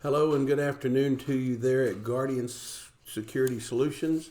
Hello and good afternoon to you there at Guardian Security Solutions.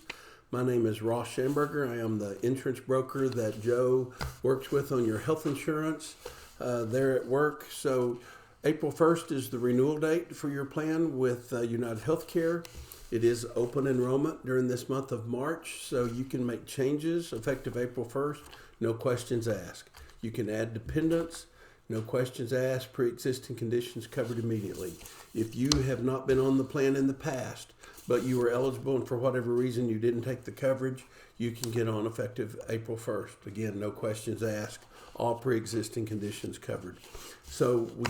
My name is Ross Schamberger. I am the insurance broker that Joe works with on your health insurance there at work. So April 1st is the renewal date for your plan with United Healthcare. It is open enrollment during this month of March, so you can make changes effective April 1st, no questions asked. You can add dependents, no questions asked, pre-existing conditions covered immediately. If you have not been on the plan in the past, but you were eligible and for whatever reason you didn't take the coverage, you can get on effective April 1st. Again, no questions asked, all pre-existing conditions covered. So we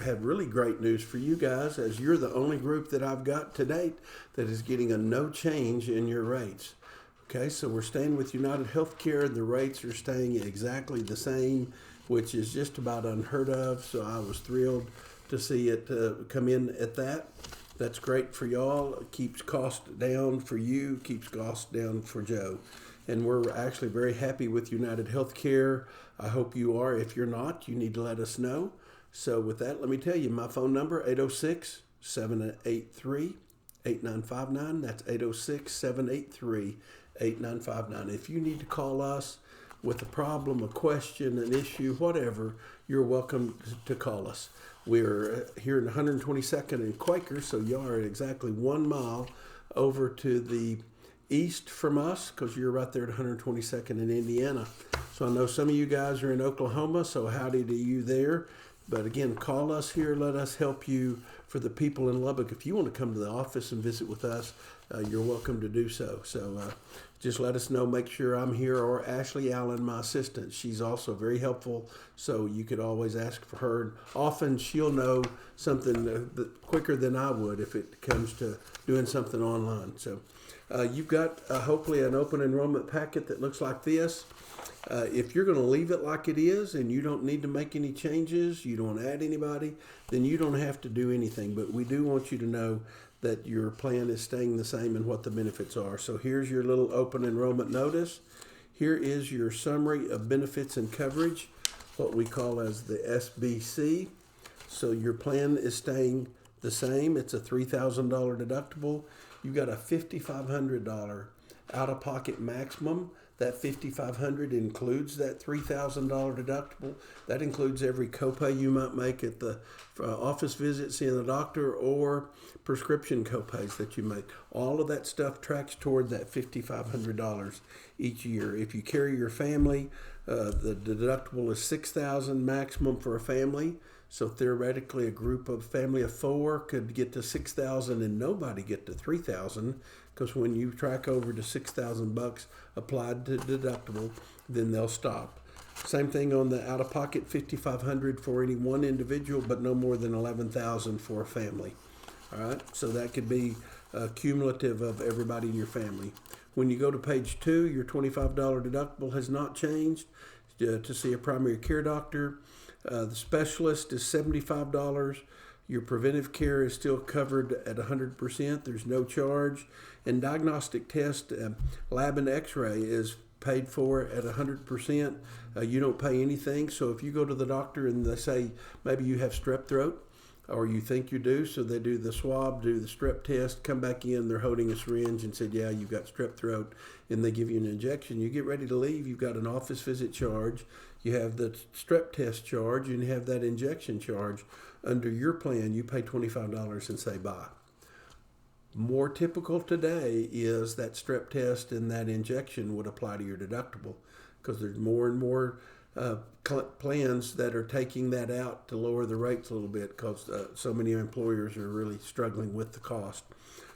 have really great news for you guys, as you're the only group that I've got to date that is getting a no change in your rates. Okay, so we're staying with United Healthcare. The rates are staying exactly the same, which is just about unheard of. So I was thrilled to see it come in at that. That's great for y'all. It keeps cost down for you, keeps cost down for Joe. And we're actually very happy with United Healthcare. I hope you are. If you're not, you need to let us know. So with that, let me tell you, my phone number, 806-783-8959. That's 806-783-8959. If you need to call us with a problem, a question, an issue, whatever, you're welcome to call us. We're here in 122nd and Quaker, so y'all are exactly 1 mile over to the east from us, because you're right there at 122nd in Indiana. So I know some of you guys are in Oklahoma, so howdy to you there. But again, call us here. Let us help you. For the people in Lubbock, if you want to come to the office and visit with us, you're welcome to do so. So just let us know. Make sure I'm here, or Ashley Allen, my assistant. She's also very helpful, so you could always ask for her. And often she'll know something quicker than I would if it comes to doing something online. So you've got hopefully an open enrollment packet that looks like this. If you're going to leave it like it is and you don't need to make any changes, you don't add anybody, then you don't have to do anything. But we do want you to know that your plan is staying the same and what the benefits are. So here's your little open enrollment notice. Here is your summary of benefits and coverage, what we call as the SBC. So your plan is staying the same. It's a $3,000 deductible. You've got a $5,500 out-of-pocket maximum. That $5,500 includes that $3,000 deductible. That includes every copay you might make at the office visit, seeing the doctor, or prescription copays that you make. All of that stuff tracks toward that $5,500 each year. If you carry your family, the deductible is $6,000 maximum for a family. So theoretically, a group of family of 4 could get to $6,000 and nobody get to $3,000, because when you track over to $6,000 applied to deductible, then they'll stop. Same thing on the out-of-pocket, $5,500 for any one individual, but no more than $11,000 for a family. All right, so that could be cumulative of everybody in your family. When you go to page 2, your $25 deductible has not changed to see a primary care doctor. The specialist is $75. Your preventive care is still covered at 100%. There's no charge. And diagnostic test, lab and x-ray is paid for at 100%. You don't pay anything. So if you go to the doctor and they say maybe you have strep throat, or you think you do, so they do the swab, do the strep test, come back in, they're holding a syringe and said, yeah, you've got strep throat, and they give you an injection. You get ready to leave, you've got an office visit charge, you have the strep test charge, and you have that injection charge. Under your plan, you pay $25 and say bye. More typical today is that strep test and that injection would apply to your deductible, because there's more and more plans that are taking that out to lower the rates a little bit, because so many employers are really struggling with the cost.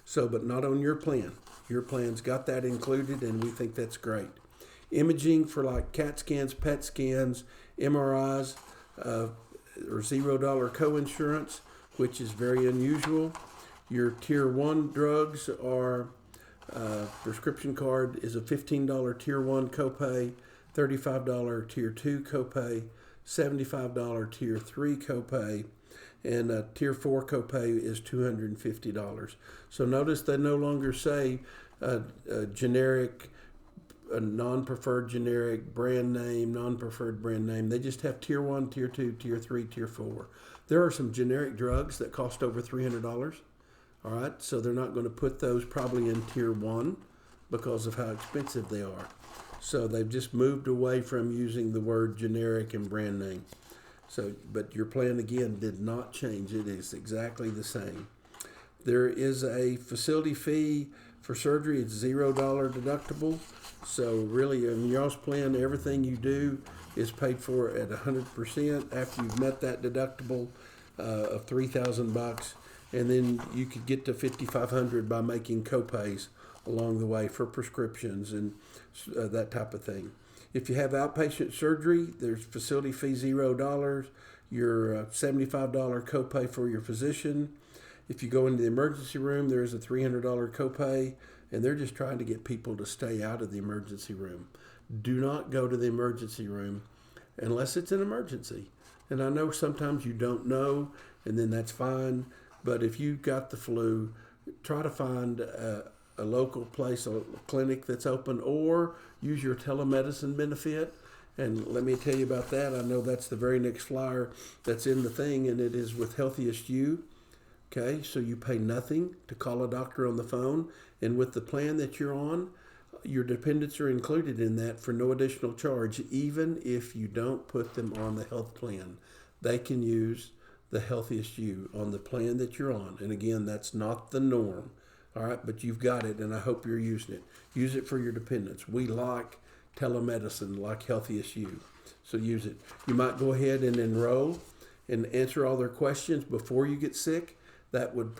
So, but not on your plan. Your plan's got that included, and we think that's great. Imaging for like CAT scans, PET scans, MRIs, or $0 coinsurance, which is very unusual. Your Tier 1 drugs are, prescription card is a $15 Tier 1 copay, $35 Tier 2 copay, $75 Tier 3 copay, and a Tier 4 copay is $250. So notice they no longer say generic, non-preferred generic, brand name, non-preferred brand name. They just have Tier 1, Tier 2, Tier 3, Tier 4. There are some generic drugs that cost over $300. All right, so they're not going to put those probably in tier 1 because of how expensive they are. So they've just moved away from using the word generic and brand name. So, but your plan again did not change. It is exactly the same. There is a facility fee for surgery. It's $0 deductible. So really, in y'all's plan, everything you do is paid for at 100% after you've met that deductible of $3,000, and then you could get to $5,500 by making copays along the way for prescriptions and that type of thing. If you have outpatient surgery, there's facility fee $0, your $75 copay for your physician. If you go into the emergency room, there's a $300 copay, and they're just trying to get people to stay out of the emergency room. Do not go to the emergency room unless it's an emergency. And I know sometimes you don't know, and then that's fine. But if you've got the flu, try to find a local place, a clinic that's open, or use your telemedicine benefit. And let me tell you about that. I know that's the very next flyer that's in the thing, and it is with Healthiest You. Okay, so you pay nothing to call a doctor on the phone, and with the plan that you're on, your dependents are included in that for no additional charge, even if you don't put them on the health plan. They can use the Healthiest You on the plan that you're on. And again, that's not the norm. All right, but you've got it, and I hope you're using it. Use it for your dependents. We like telemedicine, like Healthiest You, so use it. You might go ahead and enroll and answer all their questions before you get sick. That would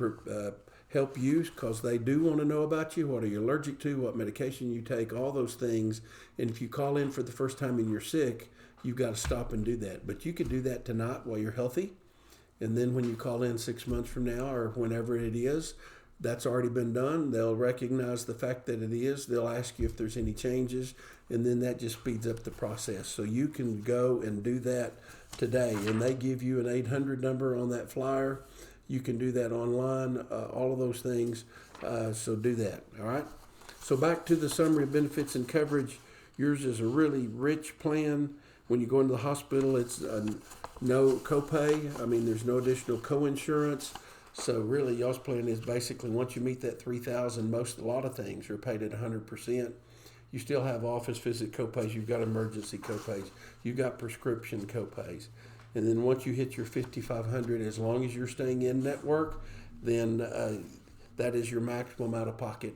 help you, because they do want to know about you. What are you allergic to? What medication you take? All those things. And if you call in for the first time and you're sick, you've got to stop and do that. But you could do that tonight while you're healthy. And then when you call in 6 months from now or whenever it is, that's already been done. They'll recognize the fact that it is. They'll ask you if there's any changes, and then that just speeds up the process. So you can go and do that today. And they give you an 800 number on that flyer. You can do that online, all of those things. So do that, all right? So back to the summary of benefits and coverage. Yours is a really rich plan. When you go into the hospital, it's no copay. I mean, there's no additional coinsurance. So really, y'all's plan is basically once you meet that $3,000, a lot of things are paid at 100%. You still have office visit copays. You've got emergency copays. You've got prescription copays. And then once you hit your $5,500, as long as you're staying in network, then that is your maximum out of pocket.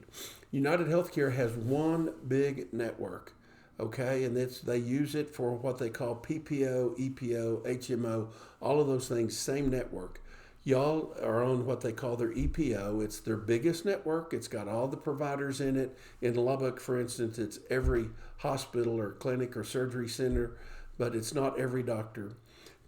United Healthcare has one big network, okay? And they use it for what they call PPO, EPO, HMO, all of those things, same network. Y'all are on what they call their EPO. It's their biggest network. It's got all the providers in it. In Lubbock, for instance, it's every hospital or clinic or surgery center, but it's not every doctor.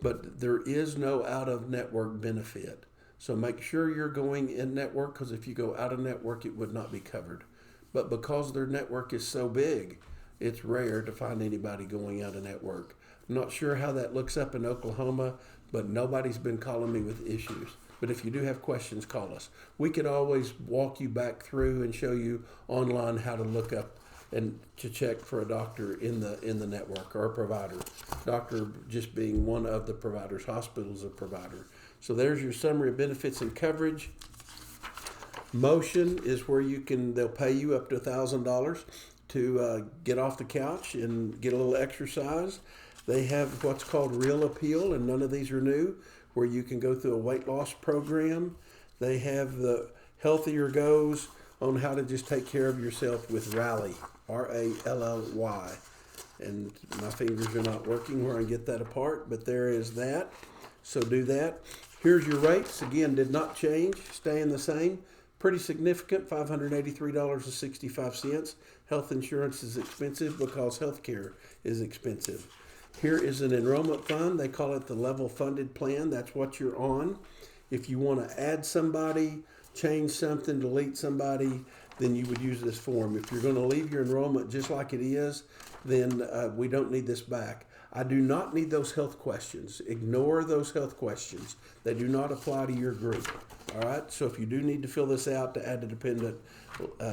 But there is no out-of-network benefit. So make sure you're going in network, because if you go out of network, it would not be covered. But because their network is so big, it's rare to find anybody going out of network. I'm not sure how that looks up in Oklahoma, but nobody's been calling me with issues. But if you do have questions, call us. We could always walk you back through and show you online how to look up and to check for a doctor in the network or a provider. Doctor just being one of the providers. Hospital's a provider. So there's your summary of benefits and coverage. Motion is where they'll pay you up to $1,000 to get off the couch and get a little exercise. They have what's called Real Appeal, and none of these are new, where you can go through a weight loss program. They have the Healthier Goes on how to just take care of yourself with Rally, R-A-L-L-Y. And my fingers are not working where I get that apart, but there is that. So do that. Here's your rates. Again, did not change, staying the same. Pretty significant, $583.65. Health insurance is expensive because healthcare is expensive. Here is an enrollment fund. They call it the level funded plan. That's what you're on. If you want to add somebody, change something, delete somebody, then you would use this form. If you're going to leave your enrollment just like it is, then we don't need this back. I do not need those health questions. Ignore those health questions. They do not apply to your group. All right? So if you do need to fill this out to add a dependent,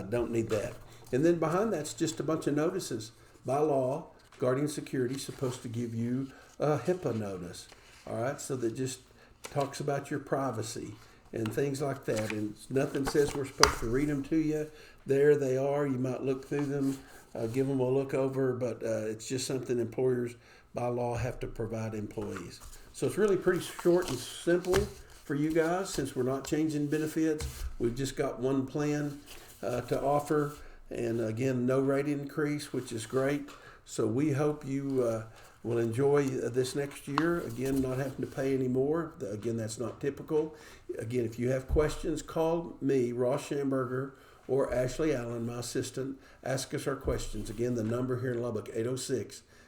don't need that. And then behind that's just a bunch of notices. By law, Guardian Security is supposed to give you a HIPAA notice. All right? So that just talks about your privacy and things like that. And nothing says we're supposed to read them to you. There they are. You might look through them, give them a look over, but it's just something employers by law have to provide employees. So it's really pretty short and simple for you guys since we're not changing benefits. We've just got one plan to offer. And again, no rate increase, which is great. So we hope you will enjoy this next year. Again, not having to pay any more. Again, that's not typical. Again, if you have questions, call me, Ross Schamberger, or Ashley Allen, my assistant. Ask us our questions. Again, the number here in Lubbock,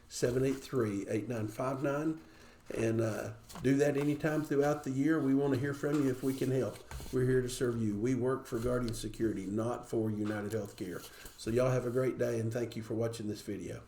806-783-8959. And do that anytime throughout the year. We want to hear from you if we can help. We're here to serve you. We work for Guardian Security, not for United Healthcare. So y'all have a great day, and thank you for watching this video.